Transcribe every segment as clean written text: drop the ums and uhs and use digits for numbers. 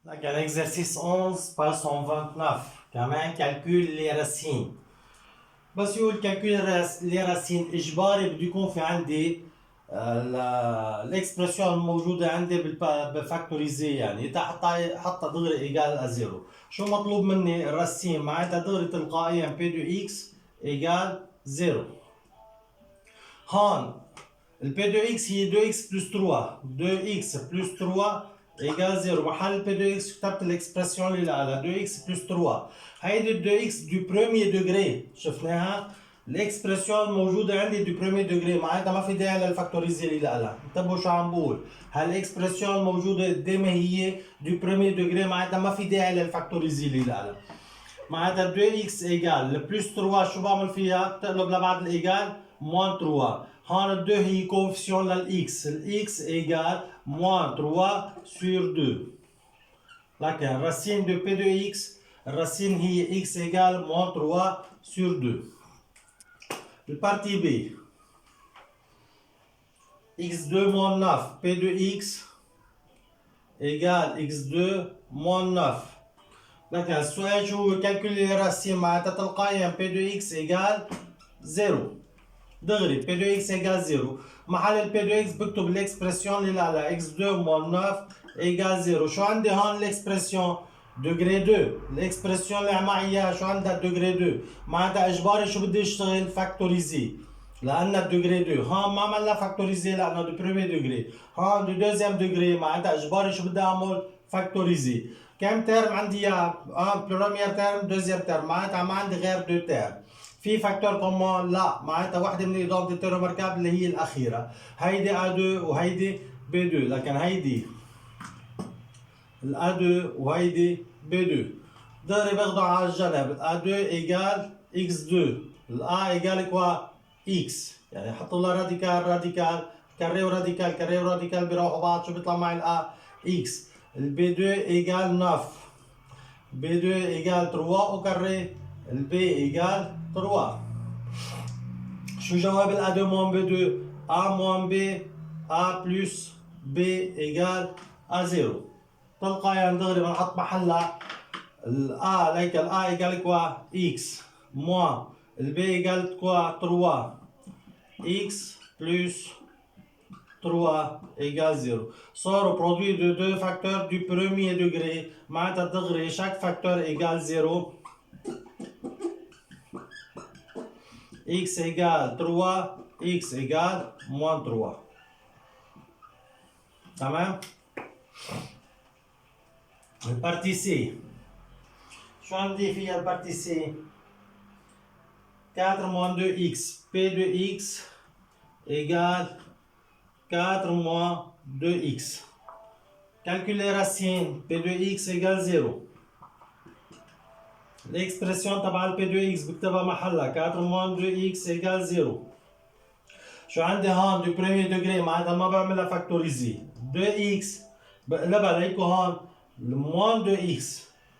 Donc, à l'exercice 11, page 129. كمان calcul les racines. بس يقول calcul les racines إجباري بده يكون في عندي الاكسبرسيون الموجودة عندي بالفاكتوريزي يعني حتى دغري ايجال ازيرو. شو مطلوب مني؟ الرسيم معناتها دغري تلقائيا بي دو اكس ايجال زيرو. هون البي دو اكس هي 2 اكس بلس 3، 2 اكس بلس 3 ايجال 0. محل بي دو اكس كتبت الاكسبرسيون اللي لها 2 اكس بلس 3. هيدي 2 اكس دو بروميير دوغري شفناها. الاكسبرسيون الموجودة عندي دو بروميير دوغري معناتها ما في داعي للفاكتوريزي اللي لها. انتبهوا شو عم بقول. هالاكسبرسيون الموجودة قدامي هي دو بروميير دوغري معناتها ما في داعي للفاكتوريزي اللي لها. معناتها 2 اكس ايجال بلس 3 شو بعمل فيها؟ بتقلب لبعد الايجال موان 3. هون ال 2 هي كوفيسيون للاكس، الاكس ايجال موان 3 سور 2. لكن الرacine de P de x الرacine هي x égale moins 3 sur 2. البارتي B x2 moins 9 P de x égale x2 moins 9. لكن السؤال شو هو؟ كالكولي الرacine معناتها تلقائيا P de x égale 0. دغري P de x égale 0. محل ال P de x بكتب الاكسبرسيون اللي على x2 moins 9 égale 0. شو عندي هون الاكسبرسيون؟ دوغري 2. الاكسبرسيون اللي معي اياها شو عندها؟ دوغري 2. معناتها اجباري شو بدي اشتغل؟ فاكتوريزي. لأنها دوغري 2. هون ما عملنا فاكتوريزي لأنه دو بريمي دوغري. هون دو دوزيام دوغري معناتها اجباري شو بدي اعمل؟ فاكتوريزي. كم ترم عندي اياها؟ بروميير ترم، دوزيام ترم، معناتها ما عندي غير دو ترم. في فاكتور كومون؟ لا، معناتها وحده من الايدونتيتي ريماركابل اللي هي الاخيره. هيدي A2 وهيدي B2. لكن هيدي A2 وهيدي B2 دغري باخده على الجنب. A2 ايجال x2. A ايجال كوا x، يعني حطوا لها راديكال راديكال كاري وراديكال كاري وراديكال بيروحوا بعض. شو بيطلع معي A x. B2 ايجال 9. B2 ايجال 3 وكاري. B ايجال 3. شو جواب ال A2 moins B2؟ A moins B A plus B égale A0. تلقائيا دغري بنحط محلها ال A ليك ال A égale كوا X moins ال B égale كوا 3 X plus 3 égale 0. صاروا produit de deux facteurs du premier degré معناتها دغري chaque facteur égale 0. x égale 3 x égale moins 3. تمام؟ البارتي سي شو عندي فيها البارتي سي؟ 4 moins 2x P de x égale 4 moins 2x. Calculer racine P de x égale 0. الاكسبرسيون تبع ال P de x بكتبها محلها 4 moins 2x égale 0. شو عندي هون دو بريمير دوغري معناتها ما بعملها فاكتوريزي. 2x بقلبها ليكو هون موان 2x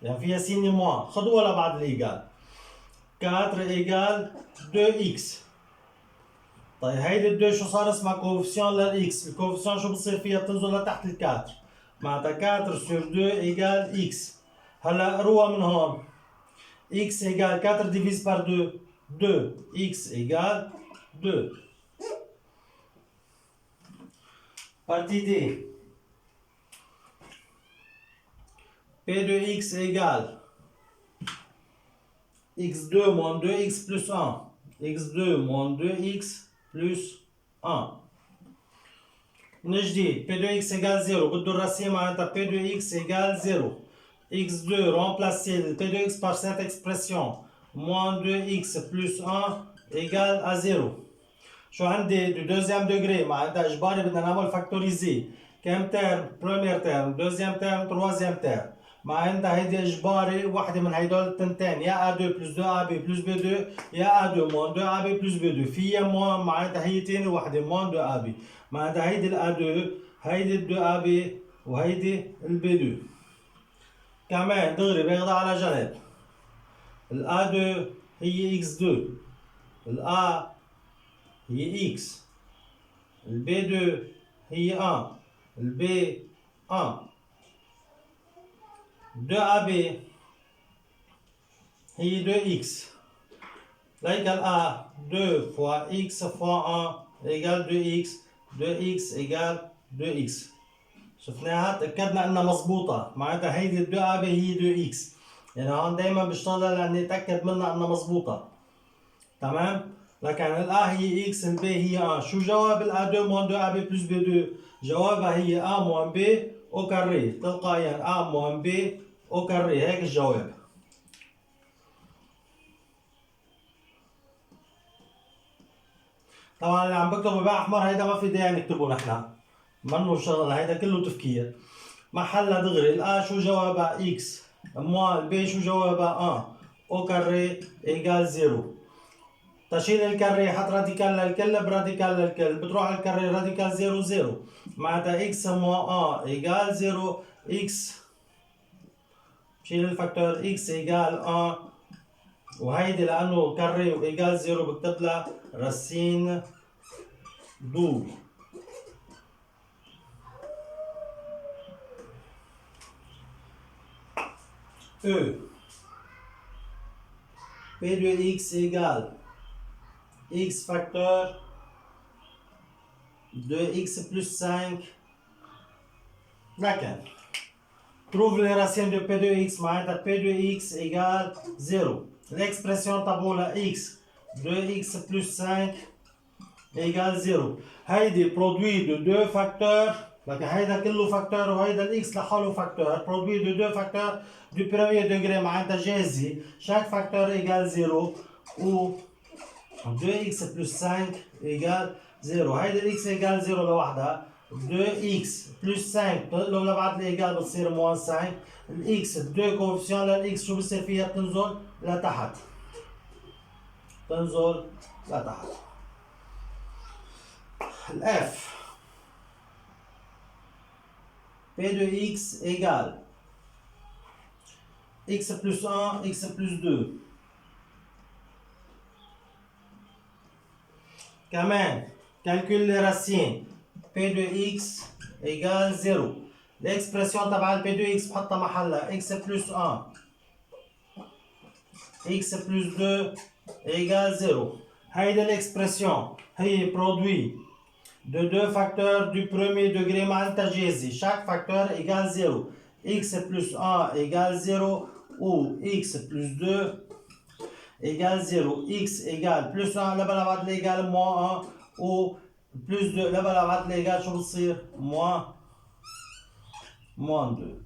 يعني فيها سيني موان، خذوها لبعد الايجال. 4 ايجال 2x. طيب هيدي الدو شو صار اسمها؟ كوفيسيون للاكس. الكوفيسيون شو بصير فيها؟ بتنزل لتحت ال 4 معناتها 4 sur 2 ايجال x. هلا روها من هون x égale 4 divisé par 2 2 x égale 2. Partie D. P de x égale x2 moins 2x plus 1. x2 moins 2x plus 1. من جديد P de x égale 0. بده الرسيم معناتها P de x égale 0. x2 remplacer le P de x par cette expression moins 2x plus 1 égale à 0. شو عندي دو دوزيام دوغري معناتها اجباري بدنا نعمل فاكتوريزي. كم ترم؟ بروميير ترم، دوزيام ترم، تروازيام ترم. معناتها هيدي اجباري وحده من هيدول التنتين، يا A2 plus 2AB plus B2 يا A2 moins 2AB plus B2. فيها موان معناتها هي تاني وحده moins 2AB. معناتها هيدي ال A2 هيدي ال 2AB وهيدي ال B2. كمان دغري باخدها على جنب. ال A2 هي x2. ال A هي x. ال B2 هي 1. ال B 1. 2AB هي 2x. Là égale A, 2 fois x fois 1 égale 2x. 2x égale 2x. شفناها تأكدنا انها مظبوطة، معناتها هيدي 2AB هي 2x. يعني هون دايما بشتغل لاني اتأكد منها انها مظبوطة. تمام؟ لكن الA هي x، الB هي A. شو جواب الA2 moins 2AB plus B2؟ جوابها هي A moins B au carré. تلقائيا A moins B au carré. هيك الجواب. طبعا اللي عم بكتبه باحمر هيدا ما في داعي نكتبه نحن، منه شغل، هيدا كله تفكير. محلها دغري الA شو جوابها x moins الB شو جوابها A au carré égale 0. تشيل الكاري حط راديكال للكل براديكال للكل، بتروح الكاري راديكال 0 0، معناتها x moins A égale 0. x شيل الفاكتور x égale 1، وهيدي لأنه كاري وإيجال 0 بكتب لها راسين دوبل. E P de x égale x facteur 2x plus 5. لكن trouve les racines de P de x، معناتها P de x égale 0. L'expression تبعولها x 2x plus 5 égale 0. هيدي produit de deux facteurs، لكن هيدا كله فاكتور وهيدا الاكس لحاله فاكتور. produit de deux facteurs du premier degré، معناتها جاذي chaque facteur égale 0 و 2x plus 5 égale 0. هيدي الاكس égale 0 لوحدها، 2x plus 5 بتقلب لبعض الايجال بتصير موان 5. الاكس 2 كوفيسيون للاكس شو بصير فيها؟ بتنزل لتحت، تنزل لتحت. الاف P de x égale x plus 1 x plus 2. كمان calcule les racines. P de x égale 0. l'expression تبع ال P de x بحطها محلها x plus 1 x plus 2 égale 0. هيدي l'expression هي produit de deux facteurs du premier degré معناتها جاذي. chaque facteur égale 0. x plus 1 égale 0 ou x plus 2 égale 0. x égale plus 1 لبلا بعد l'égal moins 1 ou plus 2 لبلا بعد l'égal شو بتصير؟ moins 2.